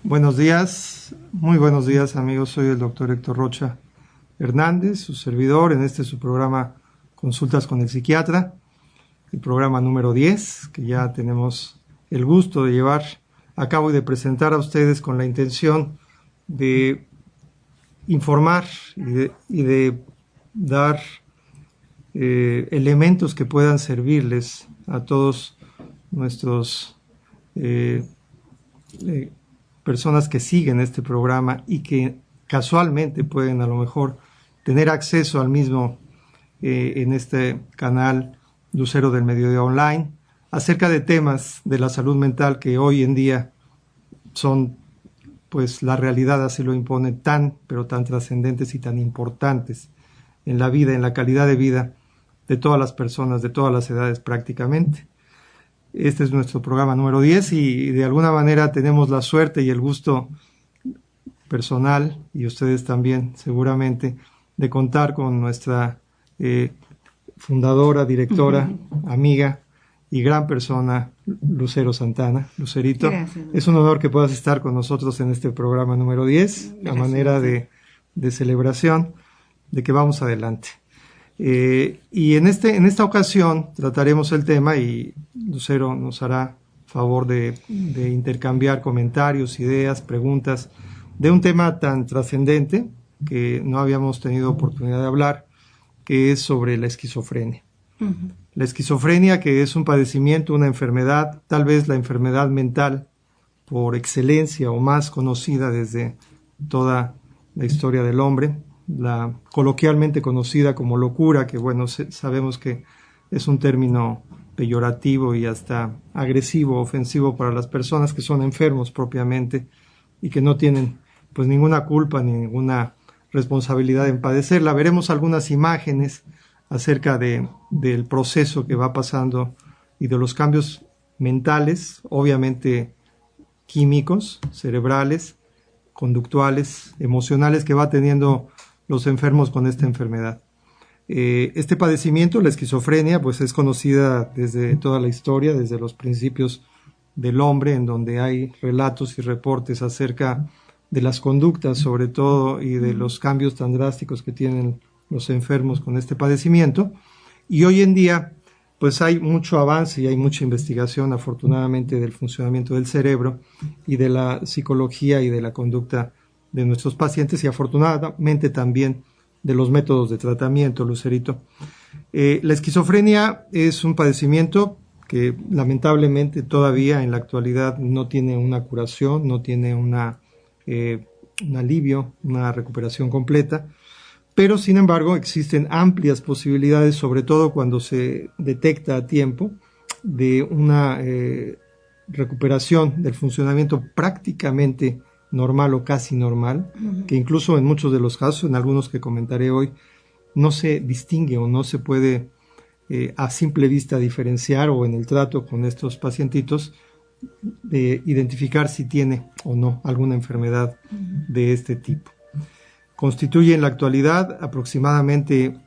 Buenos días, muy buenos días amigos, soy el doctor Héctor Rocha Hernández, su servidor en su programa Consultas con el Psiquiatra, el programa número 10, que ya tenemos el gusto de llevar a cabo y de presentar a ustedes con la intención de informar y de dar elementos que puedan servirles a todos nuestros personas que siguen este programa y que casualmente pueden a lo mejor tener acceso al mismo en este canal Lucero del Mediodía Online, acerca de temas de la salud mental que hoy en día son, pues la realidad así lo impone, pero tan trascendentes y tan importantes en la vida, en la calidad de vida de todas las personas, de todas las edades prácticamente. Este es nuestro programa número 10 y de alguna manera tenemos la suerte y el gusto personal, y ustedes también seguramente, de contar con nuestra fundadora, directora, amiga y gran persona, Lucero Santana. Lucerito, gracias. Es un honor que puedas estar con nosotros en este programa número 10, gracias, a manera de celebración de que vamos adelante. Y en esta ocasión trataremos el tema, y Lucero nos hará favor de intercambiar comentarios, ideas, preguntas, de un tema tan trascendente que no habíamos tenido oportunidad de hablar, que es sobre la esquizofrenia. Uh-huh. La esquizofrenia, que es un padecimiento, una enfermedad, tal vez la enfermedad mental por excelencia o más conocida desde toda la historia del hombre, la coloquialmente conocida como locura, que bueno, sabemos que es un término peyorativo y hasta agresivo, ofensivo para las personas que son enfermos propiamente y que no tienen pues ninguna culpa ni ninguna responsabilidad en padecerla. Veremos algunas imágenes acerca del proceso que va pasando y de los cambios mentales, obviamente químicos, cerebrales, conductuales, emocionales que va teniendo los enfermos con esta enfermedad. Este padecimiento, la esquizofrenia, pues es conocida desde toda la historia, desde los principios del hombre, en donde hay relatos y reportes acerca de las conductas, sobre todo, y de los cambios tan drásticos que tienen los enfermos con este padecimiento. Y hoy en día, pues hay mucho avance y hay mucha investigación, afortunadamente, del funcionamiento del cerebro y de la psicología y de la conducta de nuestros pacientes, y afortunadamente también de los métodos de tratamiento, Lucerito. La esquizofrenia es un padecimiento que lamentablemente todavía en la actualidad no tiene una curación, no tiene un alivio, una recuperación completa, pero sin embargo existen amplias posibilidades, sobre todo cuando se detecta a tiempo, de una recuperación del funcionamiento prácticamente normal o casi normal, uh-huh, que incluso en muchos de los casos, en algunos que comentaré hoy, no se distingue o no se puede a simple vista diferenciar, o en el trato con estos pacientitos identificar si tiene o no alguna enfermedad, uh-huh, de este tipo. Constituye en la actualidad aproximadamente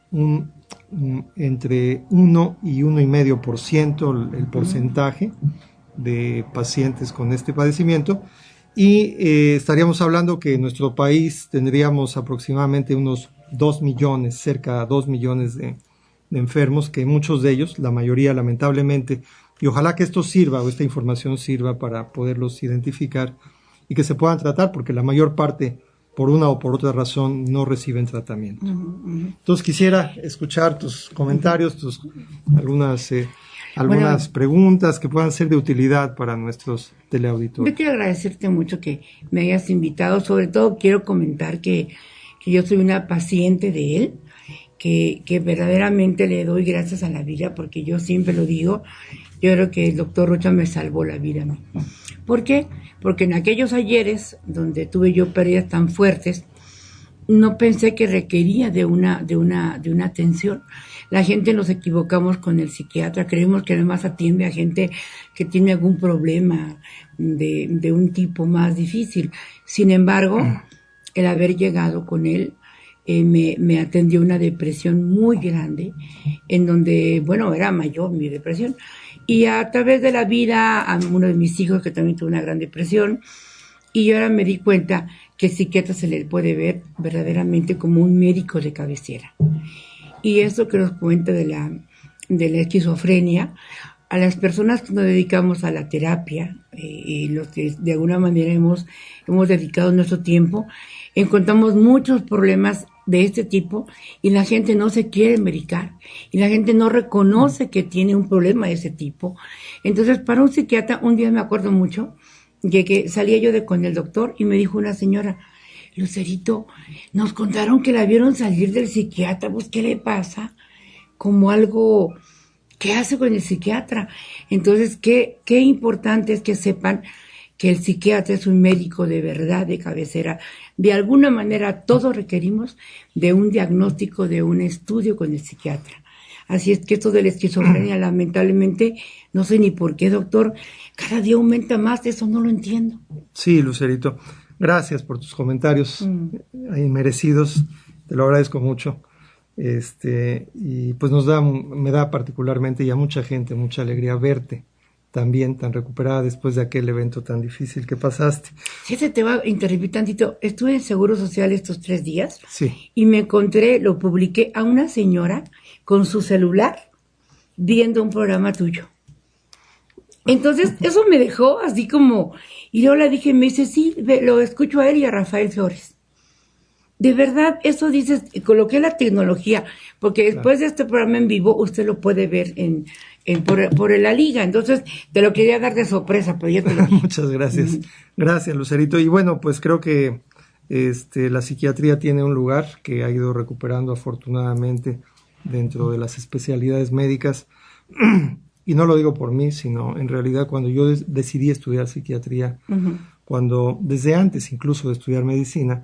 entre 1 y 1,5% el porcentaje de pacientes con este padecimiento. Y estaríamos hablando que en nuestro país tendríamos aproximadamente unos 2 millones, cerca de 2 millones de enfermos, que muchos de ellos, la mayoría lamentablemente, y ojalá que esto sirva o esta información sirva para poderlos identificar y que se puedan tratar, porque la mayor parte, por una o por otra razón, no reciben tratamiento. Entonces quisiera escuchar tus comentarios, algunas preguntas que puedan ser de utilidad para nuestros teleauditores. Yo quiero agradecerte mucho que me hayas invitado. Sobre todo quiero comentar que yo soy una paciente de él, que verdaderamente le doy gracias a la vida, porque yo siempre lo digo, yo creo que el doctor Rocha me salvó la vida a mí. ¿Por qué? Porque en aquellos ayeres donde tuve yo pérdidas tan fuertes, no pensé que requería de una atención. La gente nos equivocamos con el psiquiatra, creemos que además atiende a gente que tiene algún problema de un tipo más difícil. Sin embargo, el haber llegado con él me atendió una depresión muy grande, en donde, bueno, era mayor mi depresión. Y a través de la vida, a uno de mis hijos que también tuvo una gran depresión, y yo ahora me di cuenta que el psiquiatra se le puede ver verdaderamente como un médico de cabecera. Y eso que nos cuenta de la esquizofrenia, a las personas que nos dedicamos a la terapia, y los que de alguna manera hemos dedicado nuestro tiempo, encontramos muchos problemas de este tipo y la gente no se quiere medicar y la gente no reconoce que tiene un problema de ese tipo. Entonces, para un psiquiatra, un día me acuerdo mucho que salía yo con el doctor y me dijo una señora: Lucerito, nos contaron que la vieron salir del psiquiatra, pues ¿qué le pasa? Como algo, ¿qué hace con el psiquiatra? Entonces, qué importante es que sepan que el psiquiatra es un médico de verdad, de cabecera. De alguna manera todos requerimos de un diagnóstico, de un estudio con el psiquiatra. Así es que esto de la esquizofrenia, lamentablemente, no sé ni por qué, doctor, cada día aumenta más, eso no lo entiendo. Sí, Lucerito, gracias por tus comentarios inmerecidos, te lo agradezco mucho. Y pues me da particularmente y a mucha gente mucha alegría verte también tan recuperada después de aquel evento tan difícil que pasaste. Sí, se te va a interrumpir tantito. Estuve en Seguro Social estos 3 días sí. Y me encontré, lo publiqué, a una señora con su celular viendo un programa tuyo. Entonces, eso me dejó así como... Y yo le dije, me dice, sí, lo escucho a él y a Rafael Flores. De verdad, eso dices, coloqué la tecnología, porque después de este programa en vivo, usted lo puede ver por la liga. Entonces, te lo quería dar de sorpresa, pero ya te lo dije. Muchas gracias. Gracias, Lucerito. Y bueno, pues creo que la psiquiatría tiene un lugar que ha ido recuperando afortunadamente dentro de las especialidades médicas. Y no lo digo por mí, sino en realidad cuando yo decidí estudiar psiquiatría, cuando desde antes incluso de estudiar medicina,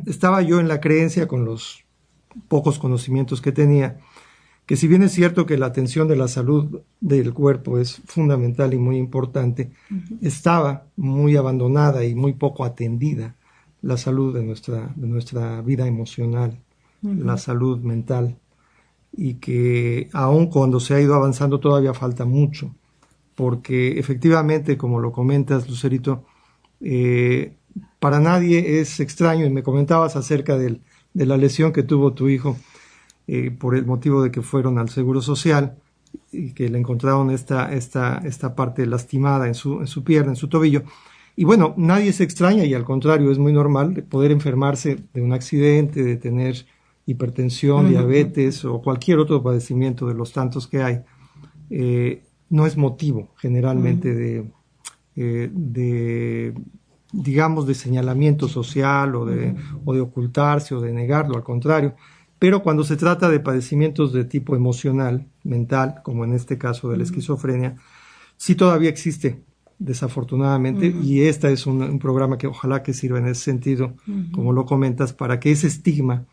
estaba yo en la creencia, con los pocos conocimientos que tenía, que si bien es cierto que la atención de la salud del cuerpo es fundamental y muy importante, estaba muy abandonada y muy poco atendida la salud de nuestra vida emocional, la salud mental, y que aun cuando se ha ido avanzando todavía falta mucho, porque efectivamente, como lo comentas, Lucerito, para nadie es extraño, y me comentabas acerca de la lesión que tuvo tu hijo por el motivo de que fueron al Seguro Social y que le encontraron esta parte lastimada en su pierna, en su tobillo. Y bueno, nadie se extraña y al contrario, es muy normal poder enfermarse de un accidente, de tener hipertensión, diabetes o cualquier otro padecimiento de los tantos que hay. No es motivo generalmente digamos, de señalamiento social o de ocultarse o de negarlo, al contrario. Pero cuando se trata de padecimientos de tipo emocional, mental, como en este caso de la esquizofrenia, sí todavía existe, desafortunadamente, y este es un programa que ojalá que sirva en ese sentido, como lo comentas, para que ese estigma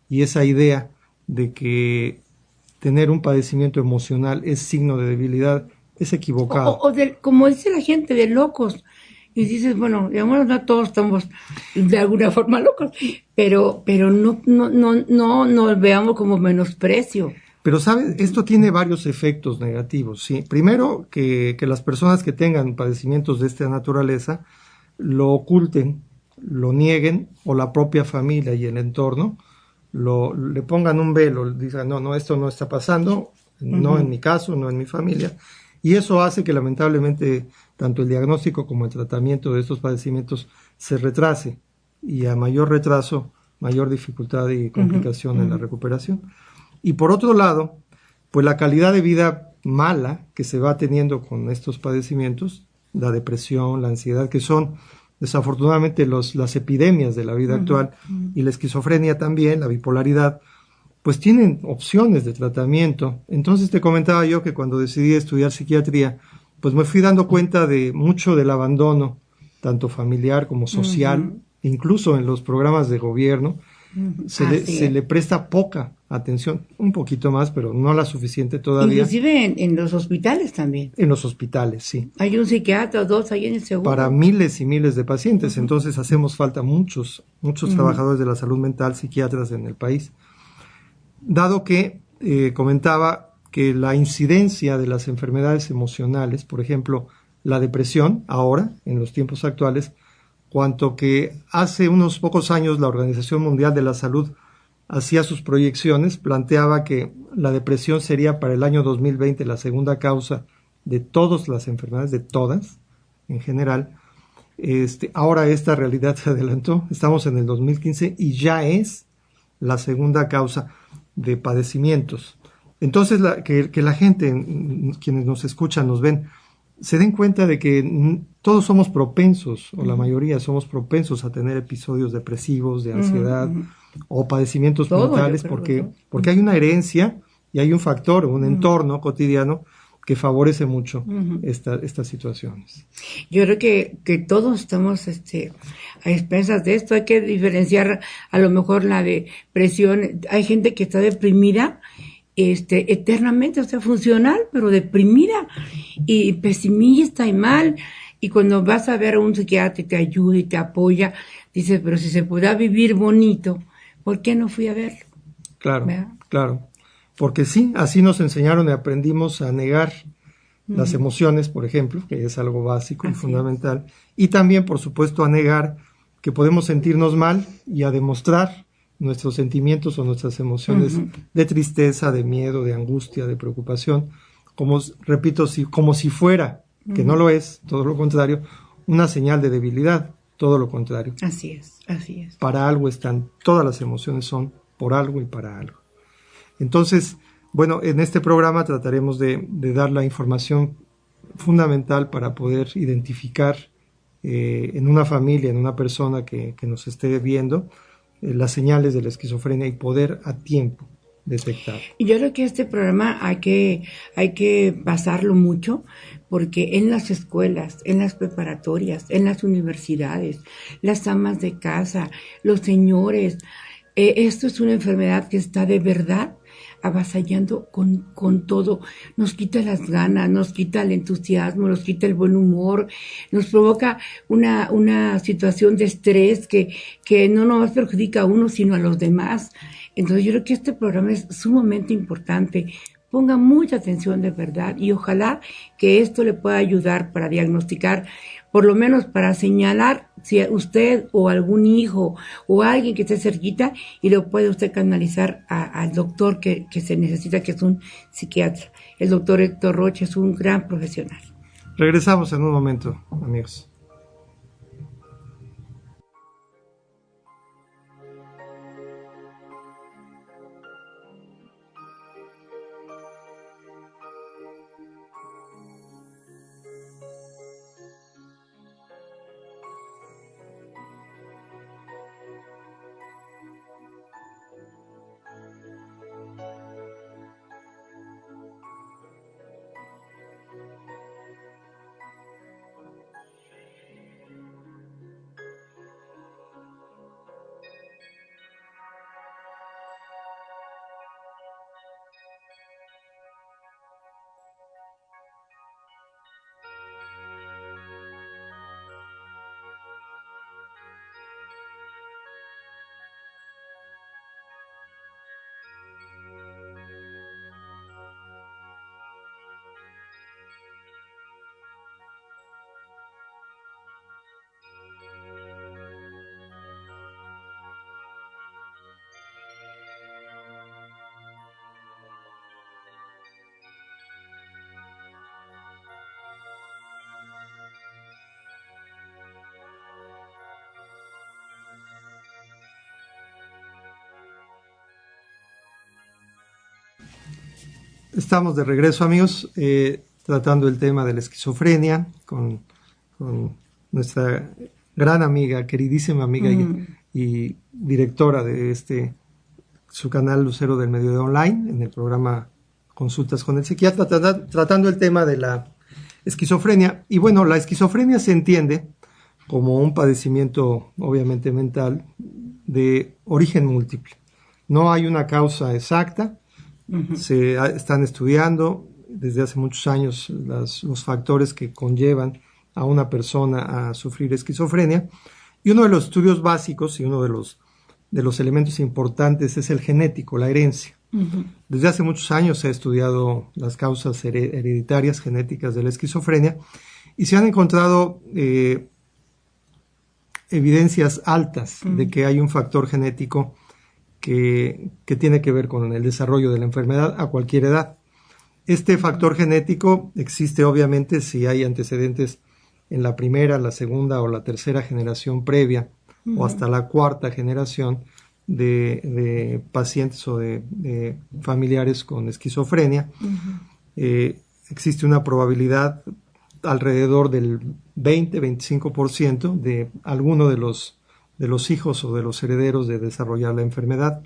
y esa idea de que tener un padecimiento emocional es signo de debilidad es equivocado. Como dice la gente, de locos. Y dices, bueno, digamos, no todos estamos de alguna forma locos, pero no veamos como menosprecio. Pero, ¿sabes? Esto tiene varios efectos negativos, ¿sí? Primero, que las personas que tengan padecimientos de esta naturaleza lo oculten, lo nieguen, o la propia familia y el entorno le pongan un velo, digan, no, esto no está pasando, no en mi caso, no en mi familia. Y eso hace que lamentablemente tanto el diagnóstico como el tratamiento de estos padecimientos se retrase, y a mayor retraso, mayor dificultad y complicación en la recuperación. Y por otro lado, pues la calidad de vida mala que se va teniendo con estos padecimientos, la depresión, la ansiedad, que son desafortunadamente las epidemias de la vida actual, y la esquizofrenia también, la bipolaridad, pues tienen opciones de tratamiento. Entonces te comentaba yo que cuando decidí estudiar psiquiatría, pues me fui dando cuenta de mucho del abandono, tanto familiar como social, incluso en los programas de gobierno, se le presta poca atención, un poquito más, pero no la suficiente todavía. Inclusive en los hospitales también. En los hospitales, sí. Hay un psiquiatra o dos ahí en el seguro. Para miles y miles de pacientes, entonces hacemos falta muchos trabajadores de la salud mental, psiquiatras en el país. Dado que comentaba que la incidencia de las enfermedades emocionales, por ejemplo, la depresión, ahora, en los tiempos actuales, cuanto que hace unos pocos años la Organización Mundial de la Salud hacía sus proyecciones, planteaba que la depresión sería para el año 2020 la segunda causa de todas las enfermedades, de todas, en general. Ahora esta realidad se adelantó, estamos en el 2015 y ya es la segunda causa de padecimientos. Entonces, que la gente, quienes nos escuchan, nos ven, se den cuenta de que todos somos propensos, o la mayoría somos propensos a tener episodios depresivos, de ansiedad, o padecimientos mentales, porque hay una herencia y hay un factor, un entorno cotidiano que favorece mucho estas situaciones. Yo creo que todos estamos a expensas de esto. Hay que diferenciar a lo mejor la depresión. Hay gente que está deprimida eternamente, o sea, funcional, pero deprimida y pesimista y mal. Y cuando vas a ver a un psiquiatra y te ayuda y te apoya, dices, pero si se pudiera vivir bonito, ¿por qué no fui a verlo? Claro, ¿verdad? Claro. Porque sí, así nos enseñaron y aprendimos a negar las emociones, por ejemplo, que es algo básico y fundamental. Y también, por supuesto, a negar que podemos sentirnos mal y a demostrar nuestros sentimientos o nuestras emociones de tristeza, de miedo, de angustia, de preocupación, como, repito, como si fuera, que no lo es, todo lo contrario, una señal de debilidad, todo lo contrario. Así es, así es. Para algo están, todas las emociones son por algo y para algo. Entonces, bueno, en este programa trataremos de dar la información fundamental para poder identificar en una familia, en una persona que nos esté viendo, las señales de la esquizofrenia y poder a tiempo detectar. Y yo creo que este programa hay que pasarlo mucho, porque en las escuelas, en las preparatorias, en las universidades, las amas de casa, los señores, esto es una enfermedad que está de verdad avasallando con todo, nos quita las ganas, nos quita el entusiasmo, nos quita el buen humor, nos provoca una situación de estrés que no nos perjudica a uno, sino a los demás. Entonces yo creo que este programa es sumamente importante. Ponga mucha atención de verdad y ojalá que esto le pueda ayudar para diagnosticar, por lo menos para señalar si usted o algún hijo o alguien que esté cerquita, y lo puede usted canalizar al doctor que se necesita, que es un psiquiatra. El doctor Héctor Rocha es un gran profesional. Regresamos en un momento, amigos. Estamos de regreso, amigos, tratando el tema de la esquizofrenia con nuestra gran amiga, queridísima amiga y directora de este su canal Lucero del Mediodía Online, en el programa Consultas con el Psiquiatra, tratando el tema de la esquizofrenia. Y bueno, la esquizofrenia se entiende como un padecimiento obviamente mental de origen múltiple. No hay una causa exacta, se están estudiando desde hace muchos años los factores que conllevan a una persona a sufrir esquizofrenia, y uno de los estudios básicos y uno de los elementos importantes es el genético, la herencia. Desde hace muchos años se ha estudiado las causas hereditarias genéticas de la esquizofrenia y se han encontrado evidencias altas de que hay un factor genético que tiene que ver con el desarrollo de la enfermedad a cualquier edad. Este factor genético existe obviamente si hay antecedentes en la primera, la segunda o la tercera generación previa o hasta la cuarta generación de pacientes o de familiares con esquizofrenia. Existe una probabilidad alrededor del 20-25% de alguno de los hijos o de los herederos de desarrollar la enfermedad.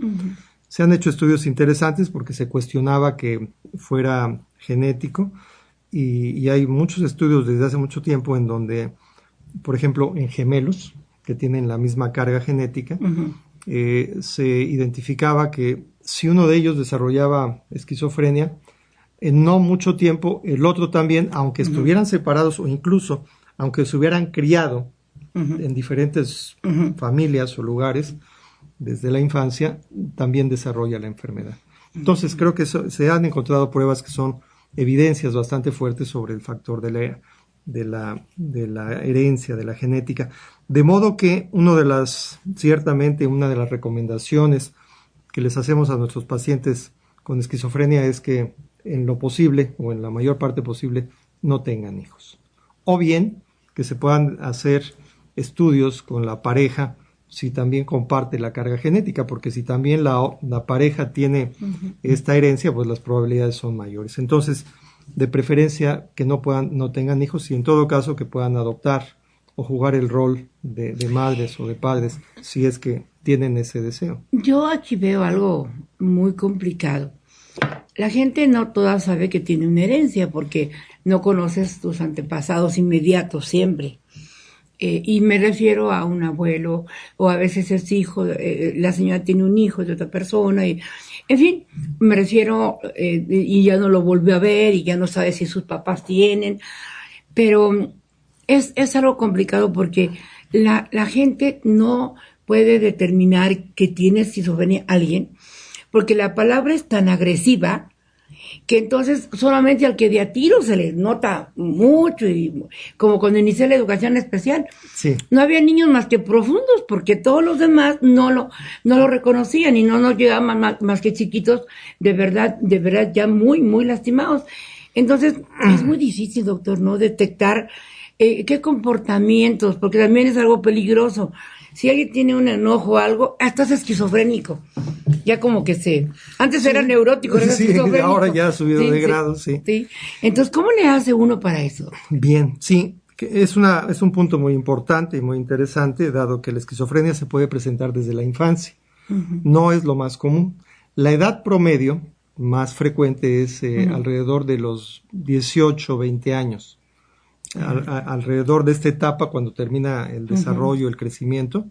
Se han hecho estudios interesantes porque se cuestionaba que fuera genético y hay muchos estudios desde hace mucho tiempo en donde, por ejemplo, en gemelos que tienen la misma carga genética, se identificaba que si uno de ellos desarrollaba esquizofrenia, en no mucho tiempo el otro también, aunque estuvieran separados o incluso aunque se hubieran criado en diferentes familias o lugares desde la infancia, también desarrolla la enfermedad. Entonces creo que se han encontrado pruebas que son evidencias bastante fuertes sobre el factor de la herencia, de la genética, de modo que ciertamente una de las recomendaciones que les hacemos a nuestros pacientes con esquizofrenia es que en lo posible o en la mayor parte posible no tengan hijos, o bien que se puedan hacer estudios con la pareja si también comparte la carga genética, porque si también la pareja tiene esta herencia, pues las probabilidades son mayores. Entonces, de preferencia que no tengan hijos y en todo caso que puedan adoptar o jugar el rol de madres o de padres si es que tienen ese deseo. Yo aquí veo algo muy complicado. La gente no toda sabe que tiene una herencia porque no conoces tus antepasados inmediatos siempre. Y me refiero a un abuelo, o a veces es hijo, la señora tiene un hijo de otra persona, y, en fin, me refiero, y ya no lo volvió a ver, y ya no sabe si sus papás tienen, pero es algo complicado porque la gente no puede determinar que tiene esquizofrenia alguien, porque la palabra es tan agresiva, que entonces solamente al que de a tiro se le nota mucho, y como cuando inicié la educación especial, sí. No había niños más que profundos, porque todos los demás no lo reconocían y no nos llegaban más que chiquitos, de verdad ya muy, muy lastimados. Entonces, es muy difícil, doctor, ¿no? Detectar qué comportamientos, porque también es algo peligroso. Si alguien tiene un enojo o algo, hasta es esquizofrénico. Ya como que antes era neurótico, era esquizofrénico. Ahora ya ha subido de grado, sí. Entonces, ¿cómo le hace uno para eso? Bien, sí. Es un punto muy importante y muy interesante, dado que la esquizofrenia se puede presentar desde la infancia. No es lo más común. La edad promedio más frecuente es alrededor de los 18, 20 años. Alrededor de esta etapa, cuando termina el desarrollo, el crecimiento,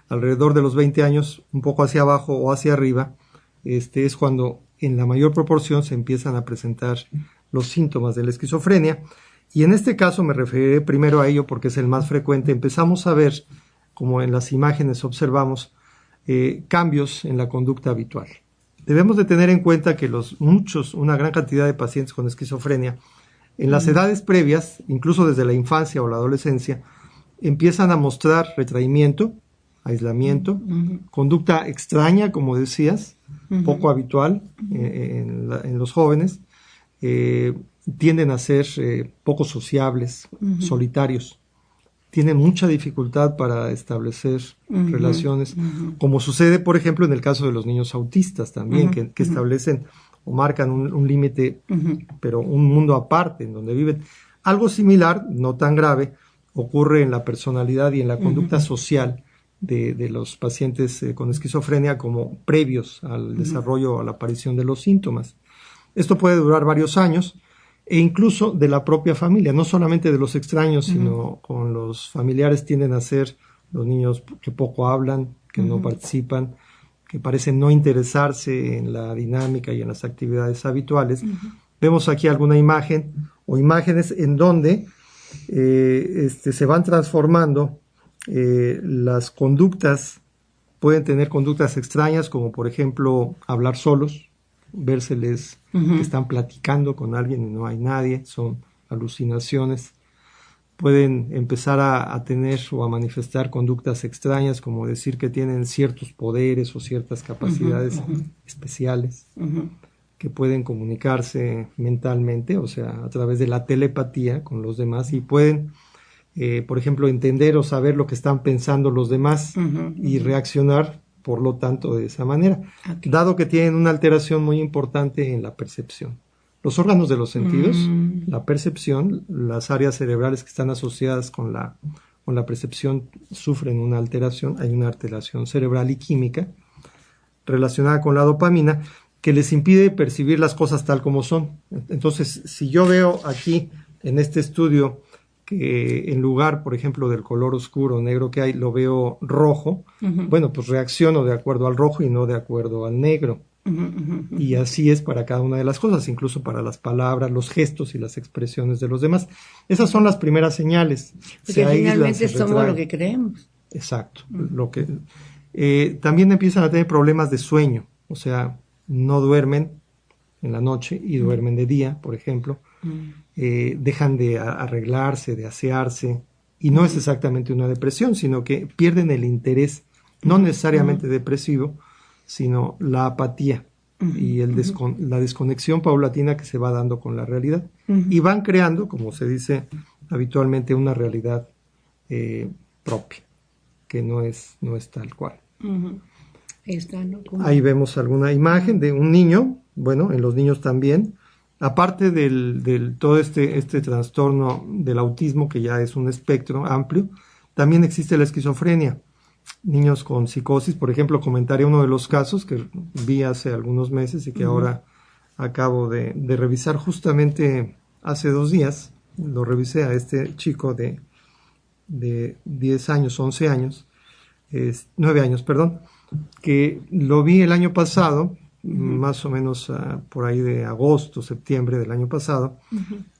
alrededor de los 20 años, un poco hacia abajo o hacia arriba, es cuando en la mayor proporción se empiezan a presentar los síntomas de la esquizofrenia. Y en este caso me referiré primero a ello porque es el más frecuente. Empezamos a ver, como en las imágenes observamos, cambios en la conducta habitual. Debemos de tener en cuenta que una gran cantidad de pacientes con esquizofrenia, en las edades previas, incluso desde la infancia o la adolescencia, empiezan a mostrar retraimiento, aislamiento, conducta extraña, como decías, poco habitual en los jóvenes, tienden a ser poco sociables, solitarios, tienen mucha dificultad para establecer relaciones, como sucede, por ejemplo, en el caso de los niños autistas también, que establecen o marcan un límite, pero un mundo aparte en donde viven. Algo similar, no tan grave, ocurre en la personalidad y en la conducta social de los pacientes con esquizofrenia como previos al desarrollo o a la aparición de los síntomas. Esto puede durar varios años e incluso de la propia familia, no solamente de los extraños, sino con los familiares tienden a ser los niños que poco hablan, que no participan, que parecen no interesarse en la dinámica y en las actividades habituales. Vemos aquí alguna imagen o imágenes en donde se van transformando las conductas. Pueden tener conductas extrañas, como por ejemplo hablar solos, vérseles que están platicando con alguien y no hay nadie, son alucinaciones. Pueden empezar a tener o a manifestar conductas extrañas, como decir que tienen ciertos poderes o ciertas capacidades especiales, que pueden comunicarse mentalmente, o sea, a través de la telepatía con los demás, y pueden, por ejemplo, entender o saber lo que están pensando los demás y reaccionar, por lo tanto, de esa manera, dado que tienen una alteración muy importante en la percepción. Los órganos de los sentidos, la percepción, las áreas cerebrales que están asociadas con la percepción sufren una alteración, hay una alteración cerebral y química relacionada con la dopamina que les impide percibir las cosas tal como son. Entonces, si yo veo aquí en este estudio que en lugar, por ejemplo, del color oscuro o negro que hay, lo veo rojo, bueno, pues reacciono de acuerdo al rojo y no de acuerdo al negro. Y así es para cada una de las cosas, incluso para las palabras, los gestos y las expresiones de los demás. Esas son las primeras señales. Porque finalmente somos lo que creemos. Exacto. También empiezan a tener problemas de sueño, o sea, no duermen en la noche y duermen de día, por ejemplo. Dejan de arreglarse, de asearse, y no es exactamente una depresión, sino que pierden el interés, no necesariamente depresivo, sino la apatía y la desconexión paulatina que se va dando con la realidad. Y van creando, como se dice habitualmente, una realidad propia, que no es tal cual. Ahí vemos alguna imagen de un niño, bueno, en los niños también, aparte del todo este trastorno del autismo, que ya es un espectro amplio, también existe la esquizofrenia. Niños con psicosis, por ejemplo, comentaré uno de los casos que vi hace algunos meses y que ahora acabo de revisar justamente hace 2 días. Lo revisé a este chico de 10 años, 11 años, 9 años, perdón, que lo vi el año pasado, más o menos por ahí de agosto, septiembre del año pasado,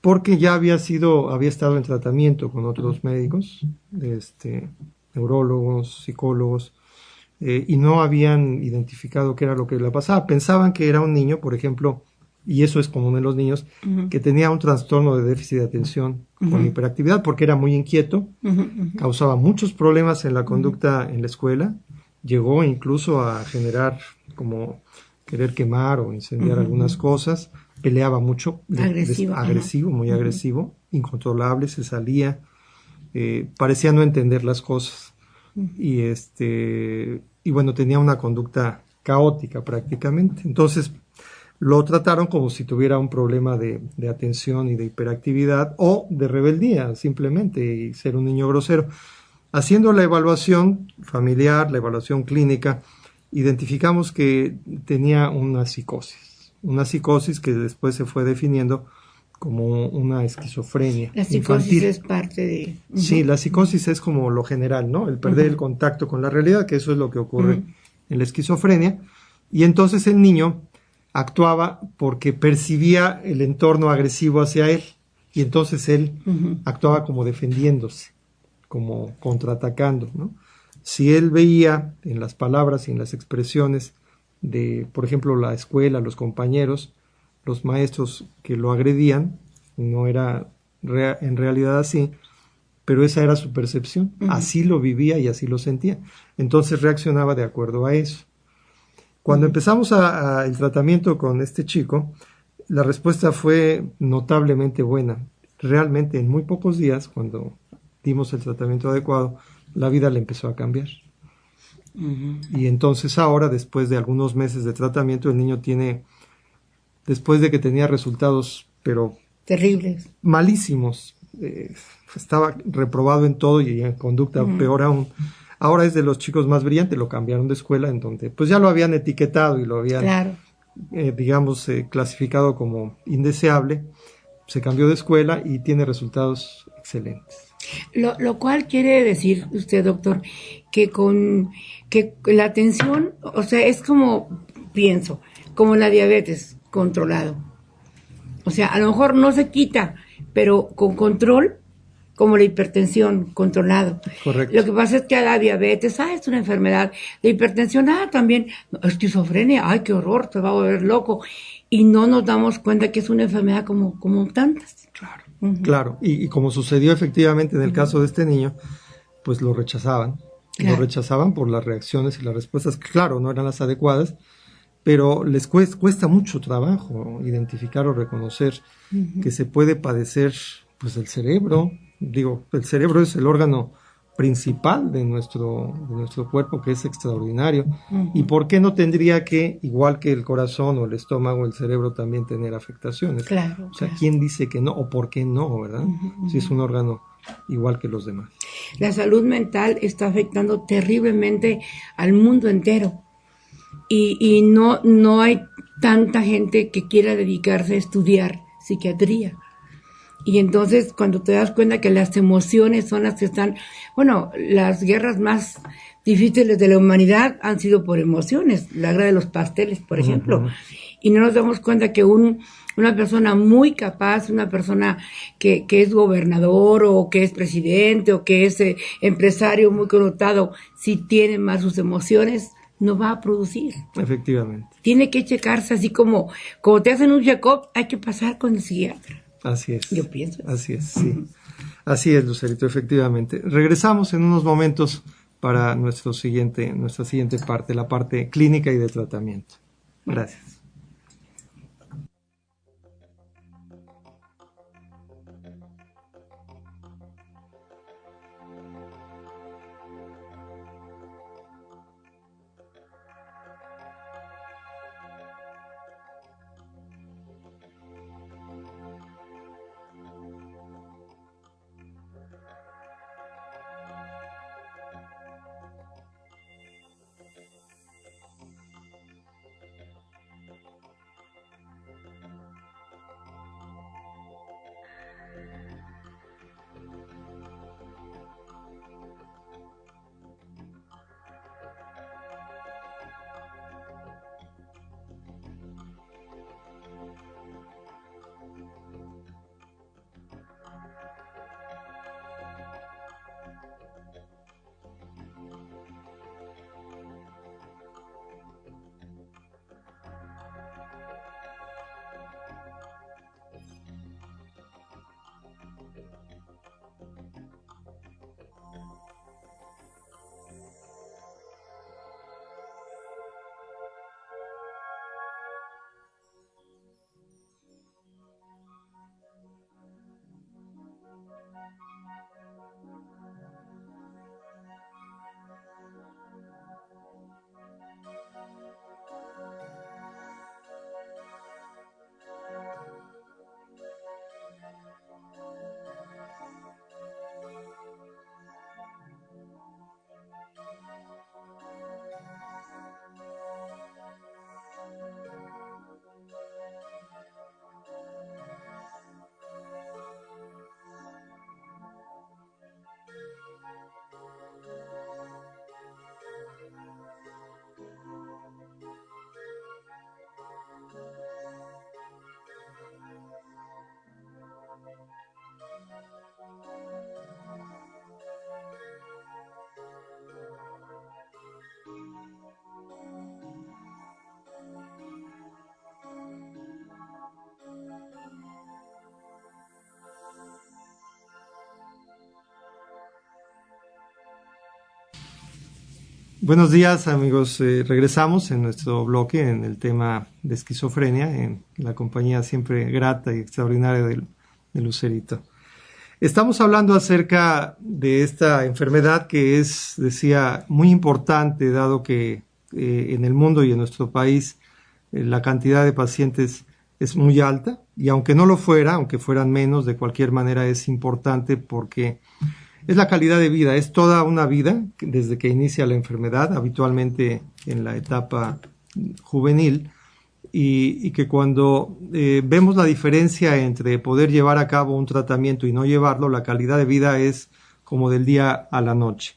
porque ya había estado en tratamiento con otros médicos, neurólogos, psicólogos, y no habían identificado qué era lo que le pasaba. Pensaban que era un niño, por ejemplo, y eso es común en los niños, que tenía un trastorno de déficit de atención con hiperactividad, porque era muy inquieto, causaba muchos problemas en la conducta en la escuela, llegó incluso a generar como querer quemar o incendiar algunas cosas, peleaba mucho, agresivo, muy agresivo, incontrolable, se salía, parecía no entender las cosas y bueno, tenía una conducta caótica prácticamente. Entonces lo trataron como si tuviera un problema de atención y de hiperactividad o de rebeldía simplemente, y ser un niño grosero. Haciendo la evaluación familiar, la evaluación clínica, identificamos que tenía una psicosis que después se fue definiendo como una esquizofrenia. La psicosis infantil. Es parte de... Sí, la psicosis es como lo general, ¿no? El perder el contacto con la realidad, que eso es lo que ocurre en la esquizofrenia. Y entonces el niño actuaba porque percibía el entorno agresivo hacia él, y entonces él actuaba como defendiéndose, como contraatacando, ¿no? Si él veía en las palabras y en las expresiones de, por ejemplo, la escuela, los compañeros, los maestros que lo agredían, no era en realidad así, pero esa era su percepción, así lo vivía y así lo sentía. Entonces reaccionaba de acuerdo a eso. Cuando empezamos el tratamiento con este chico, la respuesta fue notablemente buena. Realmente en muy pocos días, cuando dimos el tratamiento adecuado, la vida le empezó a cambiar. Y entonces ahora, después de algunos meses de tratamiento, el niño tiene, después de que tenía resultados, pero terribles, malísimos, estaba reprobado en todo y en conducta peor aún, Ahora es de los chicos más brillantes, lo cambiaron de escuela, en donde pues ya lo habían etiquetado y lo habían, Claro. digamos, clasificado como indeseable. Se cambió de escuela y tiene resultados excelentes. Lo cual quiere decir usted, doctor, que la atención, o sea, es como, pienso, como la diabetes controlado. O sea, a lo mejor no se quita, pero con control, como la hipertensión, controlado. Correcto. Lo que pasa es que la diabetes, es una enfermedad. La hipertensión, también, esquizofrenia, qué horror, te va a volver loco. Y no nos damos cuenta que es una enfermedad como tantas. Claro, claro. Y como sucedió efectivamente en el caso de este niño, pues lo rechazaban. Claro. Lo rechazaban por las reacciones y las respuestas, que claro, no eran las adecuadas, pero les cuesta mucho trabajo identificar o reconocer que se puede padecer pues el cerebro. Digo, el cerebro es el órgano principal de nuestro cuerpo, que es extraordinario. ¿Y por qué no tendría que, igual que el corazón o el estómago, el cerebro también tener afectaciones? Claro. O sea, ¿quién dice que no o por qué no, verdad? Si es un órgano igual que los demás. La salud mental está afectando terriblemente al mundo entero. Y no hay tanta gente que quiera dedicarse a estudiar psiquiatría. Y entonces cuando te das cuenta que las emociones son las que están, las guerras más difíciles de la humanidad han sido por emociones, la guerra de los pasteles, por ejemplo, y no nos damos cuenta que una persona muy capaz, una persona que es gobernador o que es presidente o que es empresario muy connotado, si tiene más sus emociones, no va a producir. Efectivamente. Tiene que checarse, así como te hacen un check-up, hay que pasar con el psiquiatra. Así es. Yo pienso. Así es, sí. Así es, Lucerito, efectivamente. Regresamos en unos momentos para nuestra siguiente parte, la parte clínica y de tratamiento. Gracias. Buenos días, amigos. Regresamos en nuestro bloque en el tema de esquizofrenia, en la compañía siempre grata y extraordinaria de Lucerito. Estamos hablando acerca de esta enfermedad que es, decía, muy importante, dado que en el mundo y en nuestro país la cantidad de pacientes es muy alta, y aunque no lo fuera, aunque fueran menos, de cualquier manera es importante porque es la calidad de vida, es toda una vida desde que inicia la enfermedad, habitualmente en la etapa juvenil, y que cuando vemos la diferencia entre poder llevar a cabo un tratamiento y no llevarlo, la calidad de vida es como del día a la noche.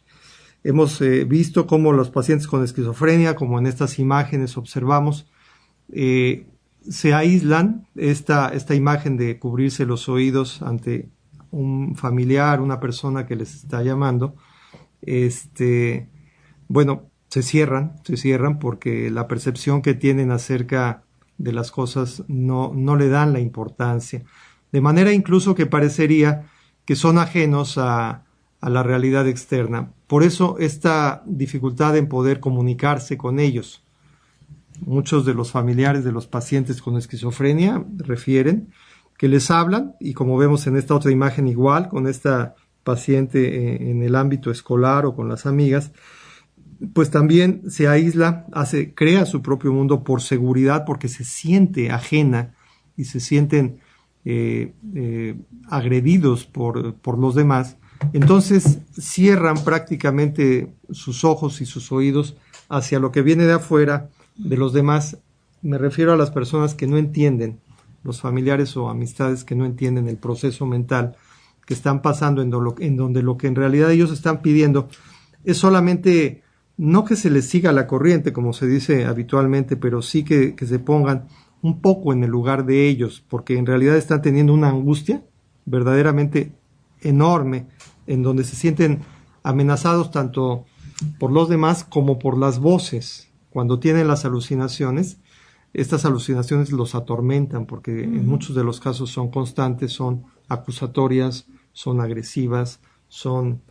Hemos visto cómo los pacientes con esquizofrenia, como en estas imágenes observamos, se aíslan. Esta imagen de cubrirse los oídos ante un familiar, una persona que les está llamando, bueno, se cierran porque la percepción que tienen acerca de las cosas no le dan la importancia, de manera incluso que parecería que son ajenos a la realidad externa. Por eso esta dificultad en poder comunicarse con ellos. Muchos de los familiares de los pacientes con esquizofrenia refieren que les hablan, y como vemos en esta otra imagen igual, con esta paciente en el ámbito escolar o con las amigas, pues también se aísla, crea su propio mundo por seguridad, porque se siente ajena y se sienten agredidos por los demás. Entonces cierran prácticamente sus ojos y sus oídos hacia lo que viene de afuera de los demás. Me refiero a las personas que no entienden, los familiares o amistades que no entienden el proceso mental que están pasando, en donde lo que en realidad ellos están pidiendo es solamente, no que se les siga la corriente, como se dice habitualmente, pero sí que se pongan un poco en el lugar de ellos, porque en realidad están teniendo una angustia verdaderamente enorme, en donde se sienten amenazados tanto por los demás como por las voces. Cuando tienen las alucinaciones, estas alucinaciones los atormentan, porque en muchos de los casos son constantes, son acusatorias, son agresivas, son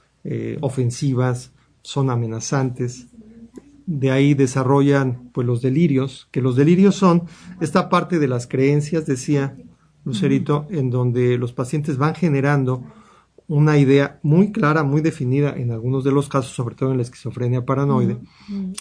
ofensivas, son amenazantes. De ahí desarrollan pues los delirios, que los delirios son esta parte de las creencias, decía Lucerito, en donde los pacientes van generando una idea muy clara, muy definida en algunos de los casos, sobre todo en la esquizofrenia paranoide,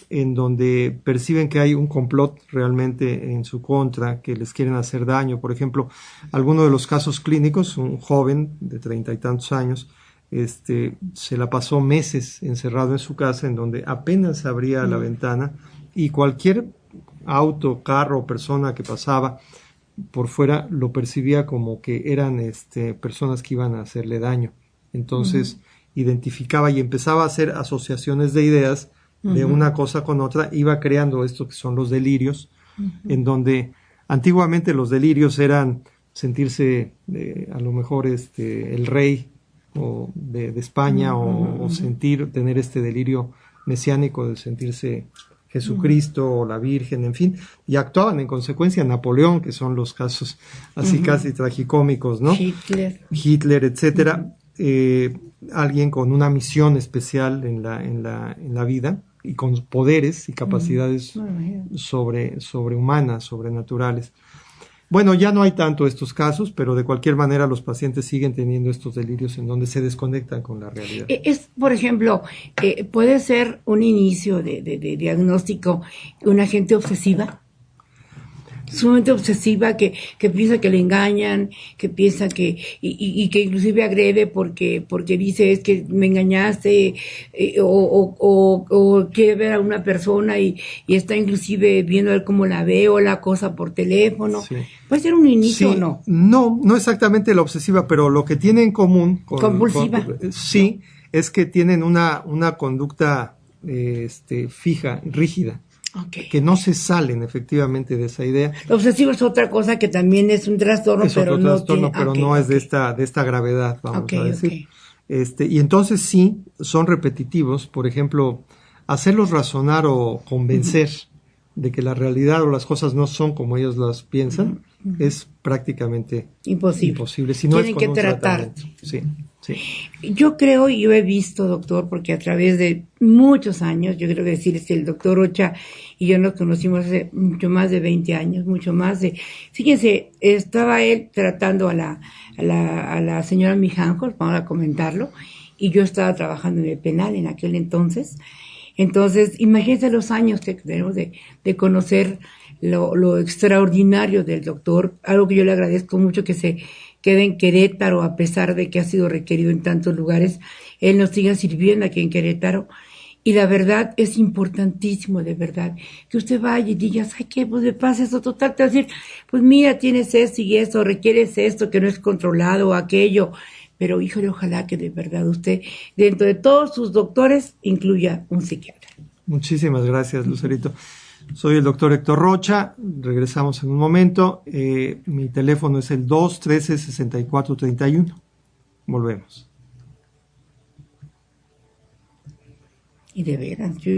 en donde perciben que hay un complot realmente en su contra, que les quieren hacer daño. Por ejemplo, alguno de los casos clínicos, un joven de 30 y tantos años, se la pasó meses encerrado en su casa, en donde apenas abría la ventana y cualquier auto, carro o persona que pasaba por fuera lo percibía como que eran personas que iban a hacerle daño. Entonces identificaba y empezaba a hacer asociaciones de ideas de una cosa con otra, iba creando esto que son los delirios, en donde antiguamente los delirios eran sentirse a lo mejor el rey o de España, o tener este delirio mesiánico de sentirse Jesucristo o la Virgen, en fin, y actuaban en consecuencia. Napoleón, que son los casos así casi tragicómicos, ¿no? Hitler, etcétera. Alguien con una misión especial en la vida y con poderes y capacidades sobrehumanas, sobrenaturales. Bueno, ya no hay tanto estos casos, pero de cualquier manera los pacientes siguen teniendo estos delirios en donde se desconectan con la realidad. Por ejemplo, puede ser un inicio de diagnóstico una gente obsesiva, sumamente obsesiva, que piensa que le engañan, que piensa que que inclusive agrede porque dice, es que me engañaste, o quiere ver a una persona y está inclusive viendo a ver cómo la ve o la cosa por teléfono. Sí. ¿Puede ser un inicio o no? No exactamente la obsesiva, pero lo que tiene en común compulsiva. Sí, es que tienen una conducta fija, rígida. Okay. Que no se salen efectivamente de esa idea. Lo obsesivo es otra cosa que también es un trastorno, pero no es de esta gravedad, vamos a decir. Y entonces sí, son repetitivos. Por ejemplo, hacerlos razonar o convencer de que la realidad o las cosas no son como ellos las piensan es prácticamente imposible. Si no tienen que tratar. Sí. Yo creo, y yo he visto, doctor, porque a través de muchos años, yo creo que decir que el doctor Rocha y yo nos conocimos hace mucho más de 20 años, fíjense, estaba él tratando a la señora Mijanjo, vamos a comentarlo, y yo estaba trabajando en el penal en aquel entonces. Entonces, imagínense los años que tenemos de conocer lo extraordinario del doctor, algo que yo le agradezco mucho, que quede en Querétaro, a pesar de que ha sido requerido en tantos lugares, él nos siga sirviendo aquí en Querétaro. Y la verdad es importantísimo, de verdad, que usted vaya y diga, ay, ¿qué? Pues me pasa eso, total, te va a decir, pues mira, tienes esto y eso, requieres esto, que no es controlado o aquello. Pero, híjole, ojalá que de verdad usted, dentro de todos sus doctores, incluya un psiquiatra. Muchísimas gracias, Lucerito. Soy el doctor Héctor Rocha, regresamos en un momento. Mi teléfono es el 213-6431. Volvemos. Y de veras, yo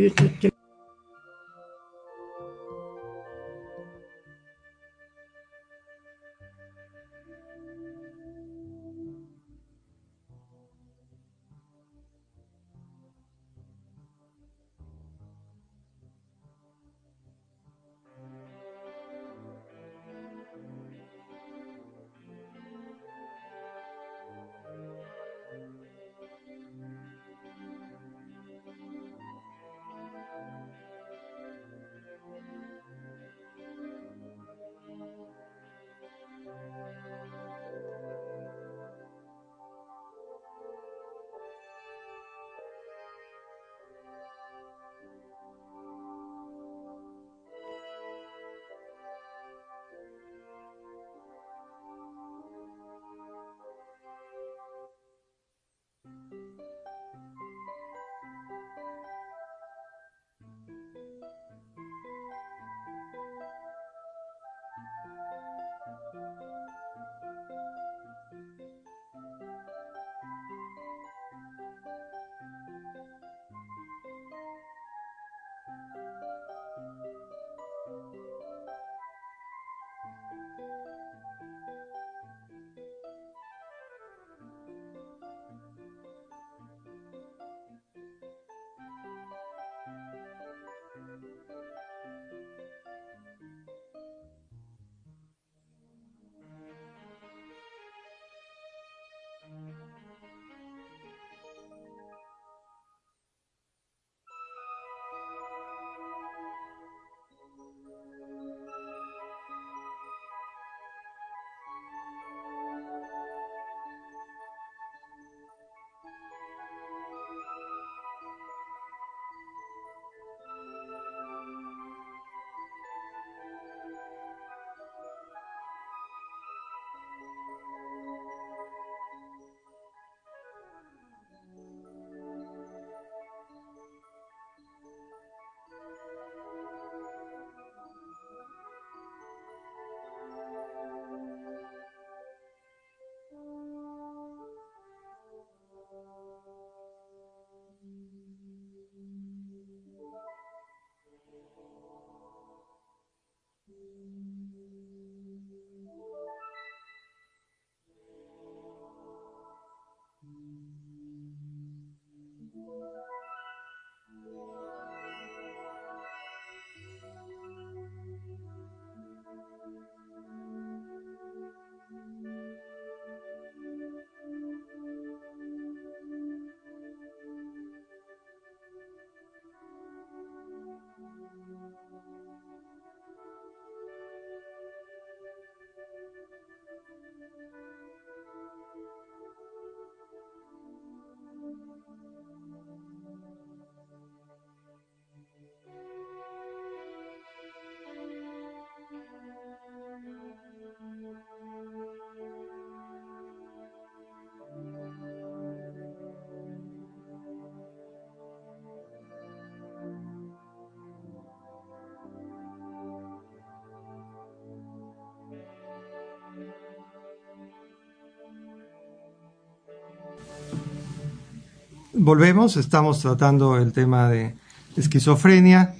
Volvemos, estamos tratando el tema de esquizofrenia,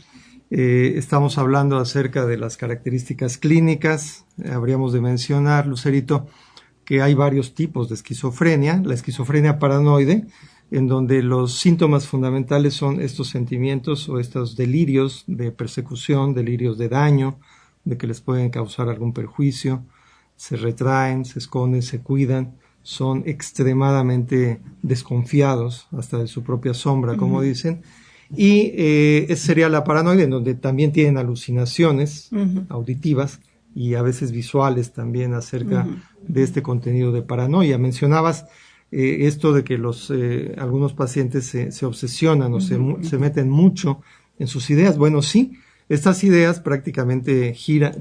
estamos hablando acerca de las características clínicas. Habríamos de mencionar, Lucerito, que hay varios tipos de esquizofrenia. La esquizofrenia paranoide, en donde los síntomas fundamentales son estos sentimientos o estos delirios de persecución, delirios de daño, de que les pueden causar algún perjuicio, se retraen, se esconden, se cuidan, son extremadamente desconfiados hasta de su propia sombra, como dicen. Y esa sería la paranoide, en donde también tienen alucinaciones auditivas, y a veces visuales también acerca de este contenido de paranoia. Mencionabas esto de que algunos pacientes se obsesionan o se meten mucho en sus ideas. Bueno, sí, estas ideas prácticamente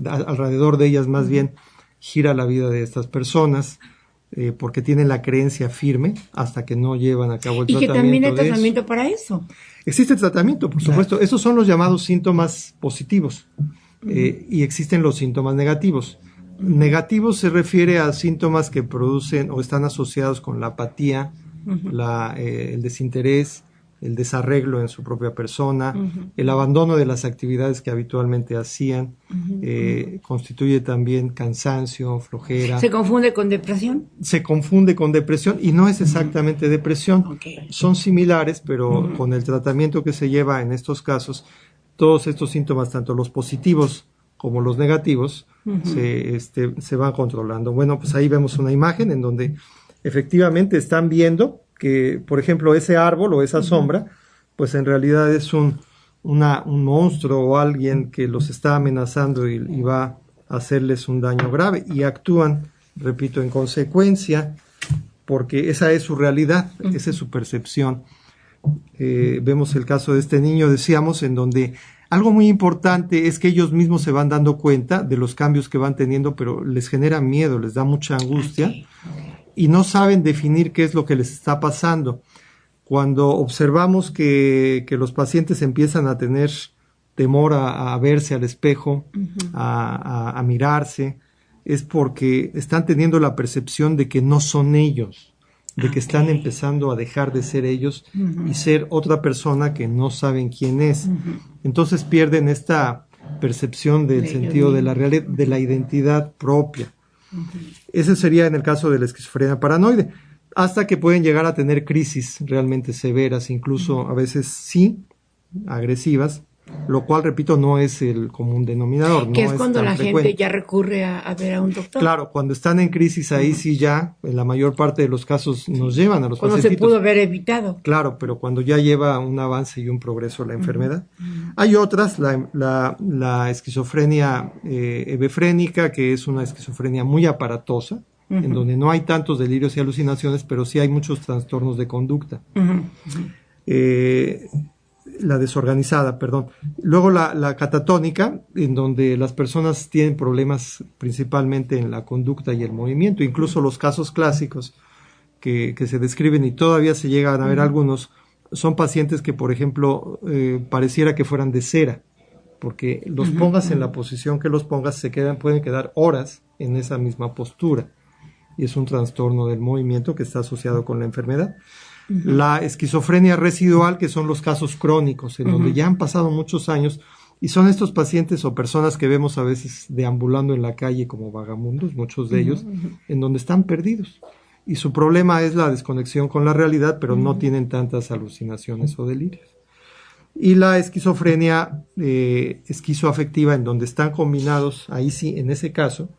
alrededor de ellas más bien gira la vida de estas personas, porque tienen la creencia firme hasta que no llevan a cabo el tratamiento. Y que también hay tratamiento para eso. Existe tratamiento, por supuesto. Esos son los llamados síntomas positivos, y existen los síntomas negativos. Negativos se refiere a síntomas que producen o están asociados con la apatía, el desinterés, el desarreglo en su propia persona, el abandono de las actividades que habitualmente hacían, constituye también cansancio, flojera. ¿Se confunde con depresión? Se confunde con depresión y no es exactamente depresión. Okay. Son similares, pero con el tratamiento que se lleva en estos casos, todos estos síntomas, tanto los positivos como los negativos, se van controlando. Bueno, pues ahí vemos una imagen en donde efectivamente están viendo que, por ejemplo, ese árbol o esa sombra, pues en realidad es un monstruo o alguien que los está amenazando y va a hacerles un daño grave, y actúan, repito, en consecuencia, porque esa es su realidad, esa es su percepción. Vemos el caso de este niño, decíamos, en donde algo muy importante es que ellos mismos se van dando cuenta de los cambios que van teniendo, pero les genera miedo, les da mucha angustia, y no saben definir qué es lo que les está pasando. Cuando observamos que los pacientes empiezan a tener temor a verse al espejo, a mirarse, es porque están teniendo la percepción de que no son ellos, de que están empezando a dejar de ser ellos y ser otra persona que no saben quién es. Entonces pierden esta percepción del sentido de la realidad, de la identidad propia. Ese sería en el caso de la esquizofrenia paranoide, hasta que pueden llegar a tener crisis realmente severas, incluso a veces sí, agresivas, lo cual, repito, no es el común denominador. Que no es cuando la frecuente. gente ya recurre a ver a un doctor. Claro, cuando están en crisis, ahí sí ya, en la mayor parte de los casos, nos llevan a los cuando pacientitos. Se pudo haber evitado. Claro, pero cuando ya lleva un avance y un progreso la enfermedad. Hay otras, la esquizofrenia hebefrénica, que es una esquizofrenia muy aparatosa, en donde no hay tantos delirios y alucinaciones, pero sí hay muchos trastornos de conducta. La desorganizada, perdón. Luego la catatónica, en donde las personas tienen problemas principalmente en la conducta y el movimiento, incluso los casos clásicos que se describen y todavía se llegan a ver algunos, son pacientes que, por ejemplo, pareciera que fueran de cera, porque los pongas en la posición que los pongas, pueden quedar horas en esa misma postura, y es un trastorno del movimiento que está asociado con la enfermedad. La esquizofrenia residual, que son los casos crónicos, en donde ya han pasado muchos años, y son estos pacientes o personas que vemos a veces deambulando en la calle como vagamundos, muchos de ellos, en donde están perdidos. Y su problema es la desconexión con la realidad, pero no tienen tantas alucinaciones o delirios. Y la esquizofrenia esquizoafectiva, en donde están combinados, ahí sí, en ese caso,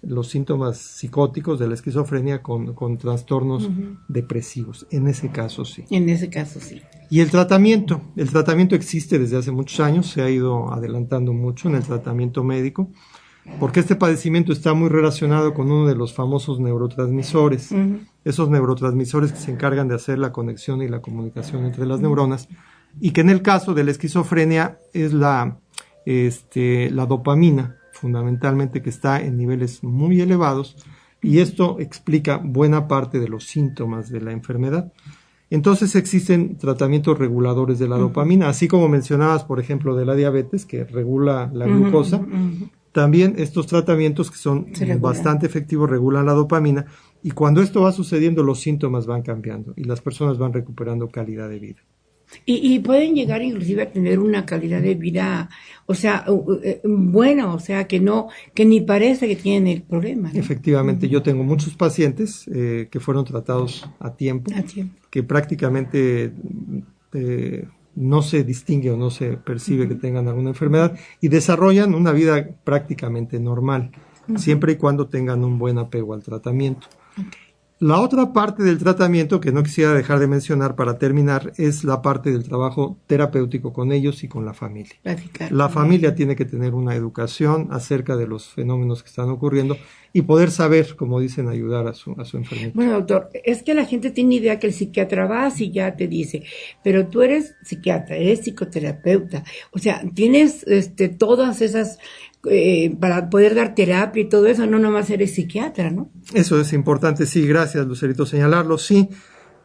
los síntomas psicóticos de la esquizofrenia con trastornos depresivos. En ese caso sí. En ese caso sí. Y el tratamiento existe desde hace muchos años, se ha ido adelantando mucho en el tratamiento médico, porque este padecimiento está muy relacionado con uno de los famosos neurotransmisores, esos neurotransmisores que se encargan de hacer la conexión y la comunicación entre las neuronas, y que en el caso de la esquizofrenia es la dopamina, fundamentalmente, que está en niveles muy elevados, y esto explica buena parte de los síntomas de la enfermedad. Entonces existen tratamientos reguladores de la dopamina, así como mencionabas, por ejemplo, de la diabetes, que regula la glucosa. También estos tratamientos, que son bastante efectivos, regulan la dopamina, y cuando esto va sucediendo, los síntomas van cambiando y las personas van recuperando calidad de vida. Y pueden llegar inclusive a tener una calidad de vida, o sea, buena, o sea, que ni parece que tienen el problema, ¿no? Efectivamente, yo tengo muchos pacientes que fueron tratados a tiempo, que prácticamente no se distingue o no se percibe que tengan alguna enfermedad y desarrollan una vida prácticamente normal, siempre y cuando tengan un buen apego al tratamiento. La otra parte del tratamiento que no quisiera dejar de mencionar para terminar es la parte del trabajo terapéutico con ellos y con la familia. La familia tiene que tener una educación acerca de los fenómenos que están ocurriendo y poder saber, como dicen, ayudar a su enfermito. Bueno, doctor, es que la gente tiene idea que el psiquiatra va y ya te dice, pero tú eres psiquiatra, eres psicoterapeuta, o sea, tienes todas esas... para poder dar terapia y todo eso, no nomás eres psiquiatra, ¿no? Eso es importante, sí, gracias, Lucerito, señalarlo. Sí,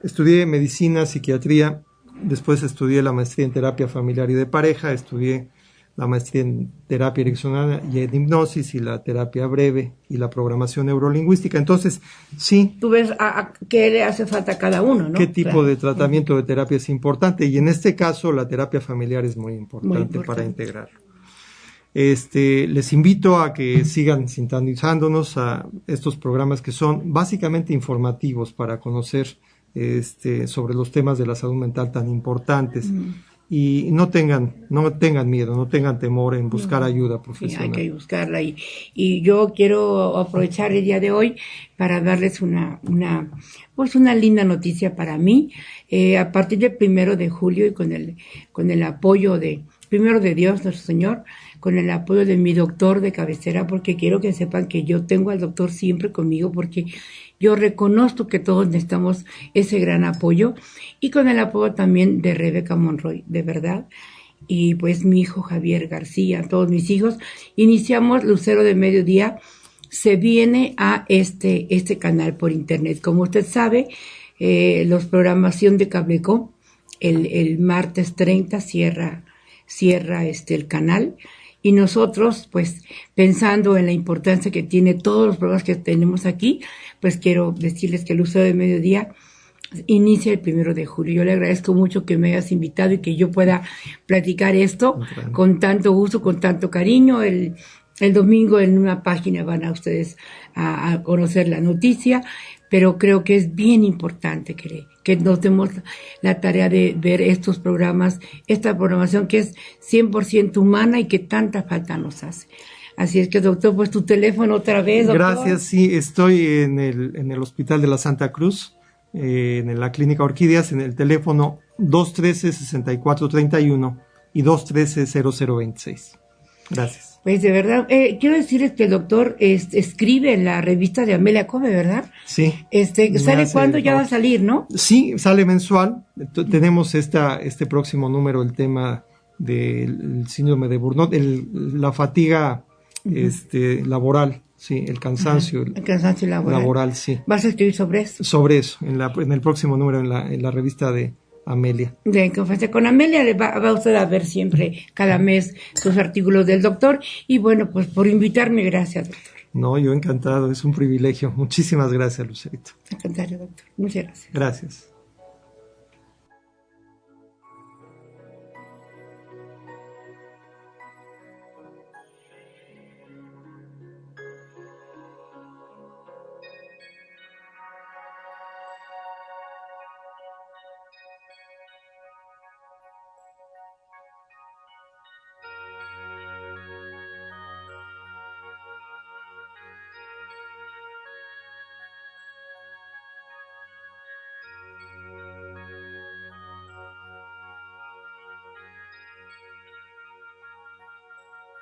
estudié medicina, psiquiatría, después estudié la maestría en terapia familiar y de pareja, estudié la maestría en terapia ericksoniana y en hipnosis y la terapia breve y la programación neurolingüística. Entonces, sí. Tú ves a qué le hace falta a cada uno, ¿no? ¿Qué tipo de tratamiento de terapia es importante? Y en este caso, la terapia familiar es muy importante para integrarlo. Les invito a que sigan sintonizándonos a estos programas que son básicamente informativos para conocer sobre los temas de la salud mental tan importantes. Y no tengan miedo, no tengan temor en buscar ayuda profesional. Sí, hay que buscarla y yo quiero aprovechar el día de hoy para darles una linda noticia para mí. A partir del 1 de julio y con el apoyo primero de Dios, nuestro Señor, con el apoyo de mi doctor de cabecera, porque quiero que sepan que yo tengo al doctor siempre conmigo, porque yo reconozco que todos necesitamos ese gran apoyo, y con el apoyo también de Rebeca Monroy, de verdad, y pues mi hijo Javier García, todos mis hijos, iniciamos Lucero de Mediodía, se viene a este canal por internet. Como usted sabe, los programación de Cableco, el martes 30 cierra el canal, y nosotros, pues, pensando en la importancia que tiene todos los programas que tenemos aquí, pues quiero decirles que el Lucero de Mediodía inicia el 1 de julio. Yo le agradezco mucho que me hayas invitado y que yo pueda platicar esto con tanto gusto, con tanto cariño. El domingo en una página van a ustedes a conocer la noticia, pero creo que es bien importante que nos demos la tarea de ver estos programas, esta programación que es 100% humana y que tanta falta nos hace. Así es que, doctor, pues tu teléfono otra vez, doctor. Gracias, sí, estoy en el Hospital de la Santa Cruz, en la Clínica Orquídeas, en el teléfono 213-6431 y 213-0026. Gracias. Pues de verdad, quiero decirles que el doctor escribe en la revista de Amelia Come, ¿verdad? Sí. ¿Sale cuándo? Ya va a salir, ¿no? Sí, sale mensual. Tenemos este próximo número, el tema del síndrome de Burnout, la fatiga laboral, sí, el cansancio. El cansancio laboral, sí. ¿Vas a escribir sobre eso? Sobre eso, en el próximo número, en la revista de Amelia. De Conferencia con Amelia, va usted a ver siempre, cada mes, sus artículos del doctor. Y bueno, pues por invitarme, gracias, doctor. No, yo encantado, es un privilegio. Muchísimas gracias, Lucerito. Encantado, doctor. Muchas gracias. Gracias.